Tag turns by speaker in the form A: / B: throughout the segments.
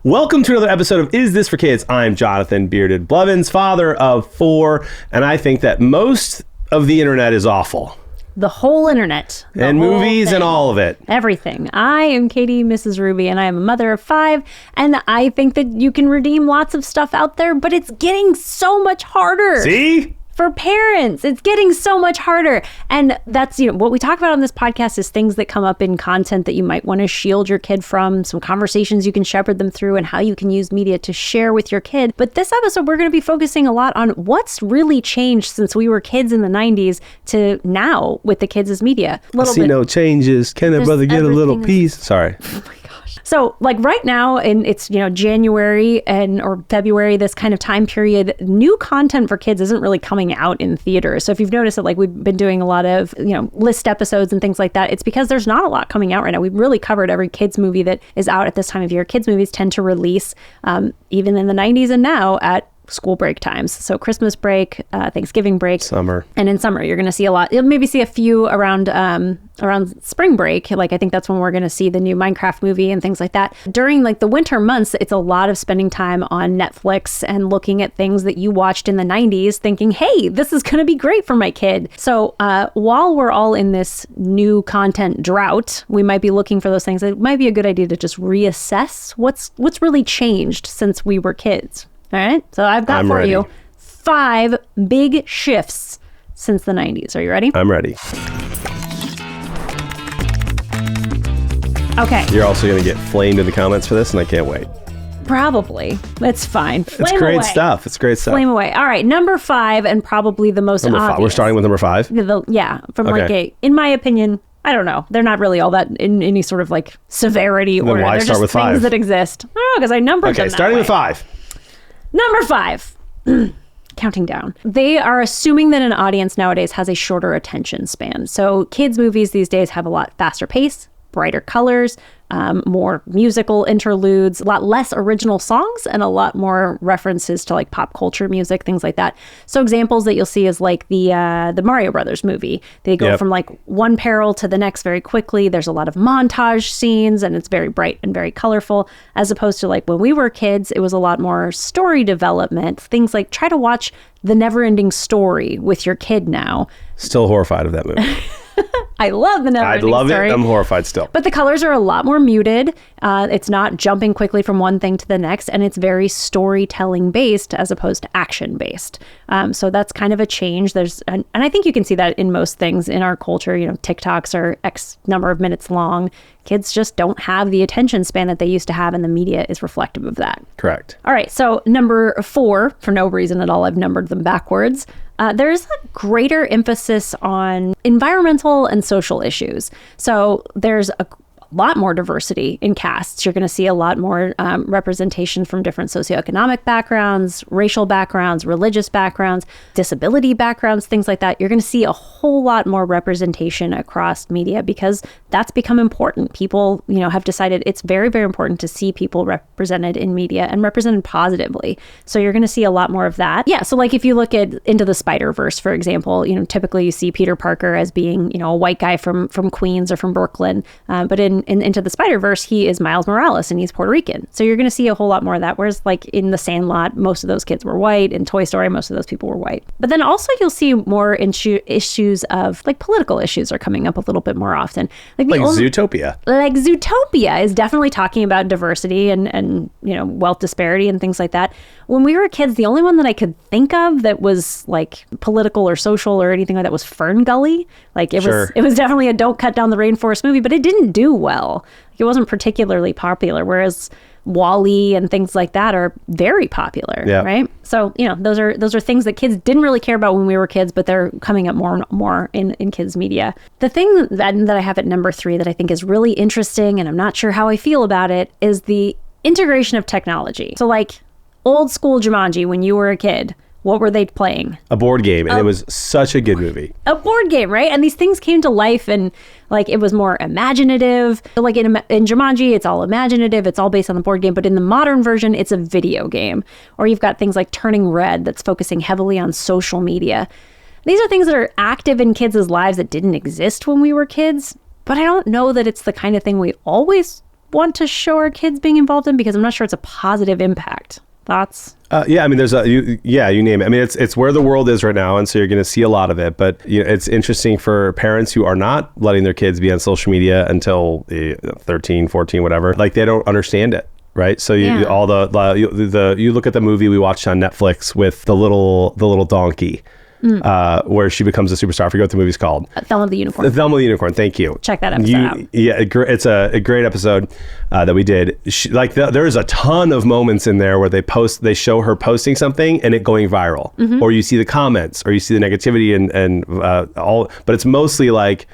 A: Welcome to another episode of Is This for Kids? I'm Jonathan Bearded Blevins, father of 4, and I think that most of the internet is awful.
B: The whole internet.
A: And movies and all of it.
B: Everything. I am Katie, MrsRuvi, and I am a mother of 5, and I think that you can redeem lots of stuff out there, but it's getting so much harder.
A: See?
B: For parents, it's getting so much harder. And that's, what we talk about on this podcast is things that come up in content that you might want to shield your kid from, some conversations you can shepherd them through, and how you can use media to share with your kid. But this episode, we're going to be focusing a lot on what's really changed since we were kids in the 90s to now with the kids as media.
A: I see no changes. Can a brother get a little piece? Sorry.
B: Oh my gosh. So like right now, and it's, January or February, this kind of time period, new content for kids isn't really coming out in theaters. So if you've noticed that, like, we've been doing a lot of, list episodes and things like that, it's because there's not a lot coming out right now. We've really covered every kids movie that is out at this time of year. Kids movies tend to release, even in the 90s and now, at school break times. So Christmas break, Thanksgiving break,
A: summer. And
B: in summer, you're going to see a lot. You'll maybe see a few around spring break. Like, I think that's when we're going to see the new Minecraft movie and things like that. During like the winter months, it's a lot of spending time on Netflix and looking at things that you watched in the 90s thinking, hey, this is going to be great for my kid. So while we're all in this new content drought, we might be looking for those things. It might be a good idea to just reassess what's really changed since we were kids. All right, so I've got for you 5 big shifts since the 90s. Are you ready?
A: I'm ready.
B: Okay.
A: You're also going to get flamed in the comments for this, and I can't wait.
B: Probably. That's fine.
A: It's great stuff. It's great stuff.
B: Flame away. All right, number 5, and probably the most obvious.
A: We're starting with number 5?
B: From in my opinion, I don't know. They're not really all that in any sort of like severity order.
A: Then why
B: They're
A: start
B: just
A: with
B: things
A: 5?
B: that exist. Oh, because I numbered them.
A: Okay, starting with 5.
B: Number 5. Counting down. They are assuming that an audience nowadays has a shorter attention span. So kids' movies these days have a lot faster pace, brighter colors, more musical interludes, a lot less original songs, and a lot more references to like pop culture music, things like that. So examples that you'll see is like the Mario Brothers movie. They go from like one peril to the next very quickly. There's a lot of montage scenes, and it's very bright and very colorful, as opposed to like when we were kids, it was a lot more story development. Things like try to watch The Never-Ending Story with your kid now.
A: Still horrified of that movie.
B: I love The Never-Ending Story.
A: I love it. I'm horrified still.
B: But the colors are a lot more muted. It's not jumping quickly from one thing to the next, and it's very storytelling based as opposed to action based. So that's kind of a change. And I think you can see that in most things in our culture. TikToks are X number of minutes long. Kids just don't have the attention span that they used to have, and the media is reflective of that.
A: Correct.
B: All right. So number 4, for no reason at all, I've numbered them backwards. There's a greater emphasis on environmental and social issues. So there's a lot more diversity in casts. You're going to see a lot more representation from different socioeconomic backgrounds, racial backgrounds, religious backgrounds, disability backgrounds, things like that. You're going to see a whole lot more representation across media because that's become important. People, have decided it's very, very important to see people represented in media and represented positively. So you're going to see a lot more of that. Yeah. So like if you look at Into the Spider-Verse, for example, typically you see Peter Parker as being, a white guy from Queens or from Brooklyn. But in Into the Spider-Verse, he is Miles Morales and he's Puerto Rican. So you're going to see a whole lot more of that. Whereas like in The Sandlot, most of those kids were white. In Toy Story, most of those people were white. But then also you'll see more issues of like political issues are coming up a little bit more often. Like
A: Zootopia.
B: Like Zootopia is definitely talking about diversity and wealth disparity and things like that. When we were kids, the only one that I could think of that was like political or social or anything like that was Fern Gully. Like it was definitely a don't cut down the rainforest movie, but it didn't do well. It wasn't particularly popular, whereas WALL-E and things like that are very popular, right? So, those are things that kids didn't really care about when we were kids, but they're coming up more and more in kids' media. The thing that I have at number 3 that I think is really interesting, and I'm not sure how I feel about it, is the integration of technology. So like old school Jumanji, when you were a kid, what were they playing?
A: A board game, and it was such a good movie.
B: A board game, right? And these things came to life, and like it was more imaginative. Like in Jumanji, it's all imaginative. It's all based on the board game. But in the modern version, it's a video game. Or you've got things like Turning Red that's focusing heavily on social media. These are things that are active in kids' lives that didn't exist when we were kids. But I don't know that it's the kind of thing we always want to show our kids being involved in, because I'm not sure it's a positive impact. Thoughts?
A: Yeah, I mean, you name it. I mean, it's where the world is right now, and so you're going to see a lot of it. But it's interesting for parents who are not letting their kids be on social media until 13, 14, whatever. Like, they don't understand it. Right. So you look at the movie we watched on Netflix with the little donkey, where she becomes a superstar. I forget what the movie's called.
B: Thelma the Unicorn.
A: Thelma the Unicorn. Thank you.
B: Check that episode out.
A: Yeah, it's a great episode that we did. There is a ton of moments in there where they show her posting something and it going viral, or you see the comments, or you see the negativity and all. But it's mostly like,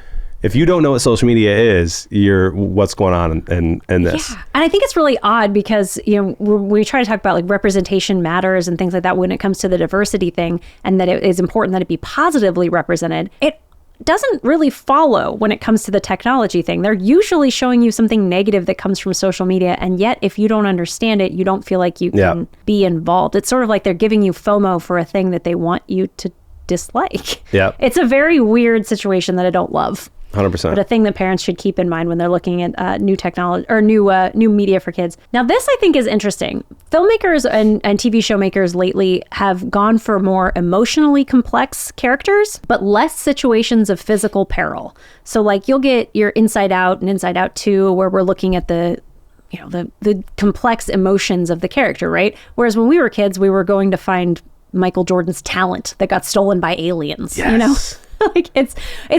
A: if you don't know what social media is, what's going on in this.
B: Yeah. And I think it's really odd because, we try to talk about like representation matters and things like that when it comes to the diversity thing, and that it is important that it be positively represented. It doesn't really follow when it comes to the technology thing. They're usually showing you something negative that comes from social media. And yet, if you don't understand it, you don't feel like you can be involved. It's sort of like they're giving you FOMO for a thing that they want you to dislike.
A: Yeah.
B: It's a very weird situation that I don't love.
A: 100%.
B: But a thing that parents should keep in mind when they're looking at new technology or new media for kids. Now, this I think is interesting. Filmmakers and TV show makers lately have gone for more emotionally complex characters, but less situations of physical peril. So like you'll get your Inside Out and Inside Out 2, where we're looking at the complex emotions of the character, right? Whereas when we were kids, we were going to find Michael Jordan's talent that got stolen by aliens,
A: Yes.
B: Like it's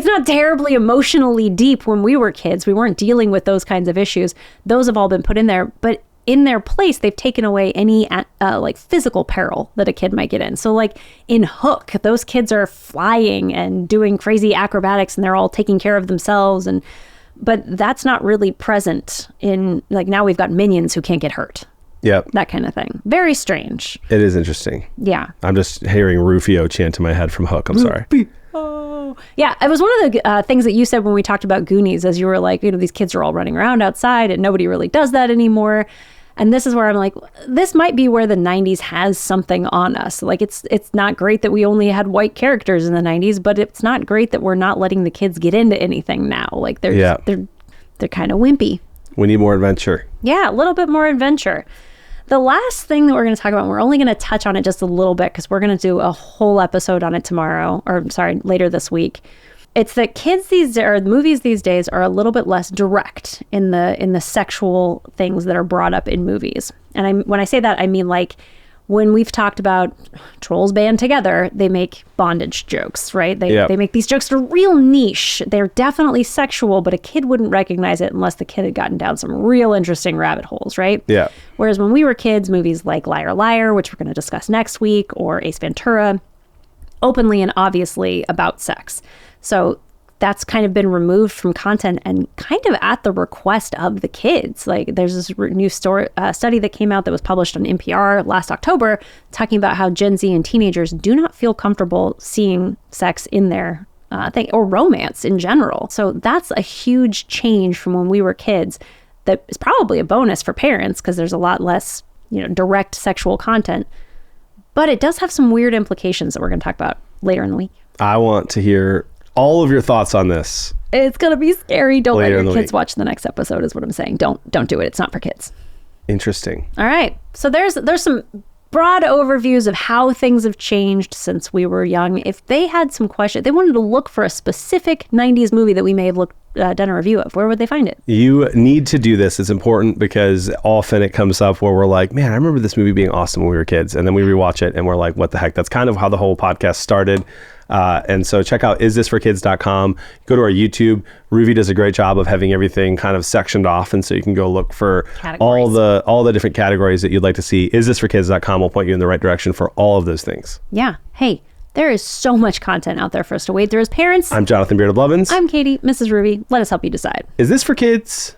B: not terribly emotionally deep when we were kids. We weren't dealing with those kinds of issues. Those have all been put in there, but in their place, they've taken away any like physical peril that a kid might get in. So like in Hook, those kids are flying and doing crazy acrobatics and they're all taking care of themselves. But that's not really present in, like, now we've got minions who can't get hurt.
A: Yep.
B: That kind of thing. Very strange.
A: It is interesting.
B: Yeah.
A: I'm just hearing Rufio chant in my head from Hook. I'm sorry.
B: Oh. Yeah, it was one of the things that you said when we talked about Goonies, as you were like, these kids are all running around outside and nobody really does that anymore. And this is where I'm like, this might be where the 90s has something on us. Like, it's not great that we only had white characters in the 90s, but it's not great that we're not letting the kids get into anything now. Like, they're kind of wimpy.
A: We need more adventure.
B: Yeah, a little bit more adventure. The last thing that we're going to talk about, we're only going to touch on it just a little bit because we're going to do a whole episode on it later this week. It's that movies these days are a little bit less direct in the sexual things that are brought up in movies. And when I say that, I mean like when we've talked about Trolls Band Together, they make bondage jokes, right? They make these jokes that are real niche. They're definitely sexual, but a kid wouldn't recognize it unless the kid had gotten down some real interesting rabbit holes, right?
A: Yeah.
B: Whereas when we were kids, movies like Liar Liar, which we're going to discuss next week, or Ace Ventura, openly and obviously about sex. So that's kind of been removed from content and kind of at the request of the kids. Like, there's this new study that came out that was published on NPR last October talking about how Gen Z and teenagers do not feel comfortable seeing sex in their thing, or romance in general. So that's a huge change from when we were kids. That is probably a bonus for parents because there's a lot less, direct sexual content. But it does have some weird implications that we're going to talk about later in the week.
A: I want to hear all of your thoughts on this.
B: It's going to be scary. Don't let your kids watch the next episode is what I'm saying. Don't do it. It's not for kids.
A: Interesting.
B: All right. So there's some broad overviews of how things have changed since we were young. If they had some questions, they wanted to look for a specific 90s movie that we may have done a review of, where would they find it?
A: You need to do this. It's important because often it comes up where we're like, man, I remember this movie being awesome when we were kids. And then we rewatch it and we're like, what the heck? That's kind of how the whole podcast started. And so check out isthisforkids.com. Go to our YouTube. Ruvi does a great job of having everything kind of sectioned off. And so you can go look for all the different categories that you'd like to see. Isthisforkids.com will point you in the right direction for all of those things.
B: Yeah. Hey, there is so much content out there for us to wade through as parents.
A: I'm Jonathan Beard of Blevins.
B: I'm Katie, MrsRuvi. Let us help you decide.
A: Is this for kids?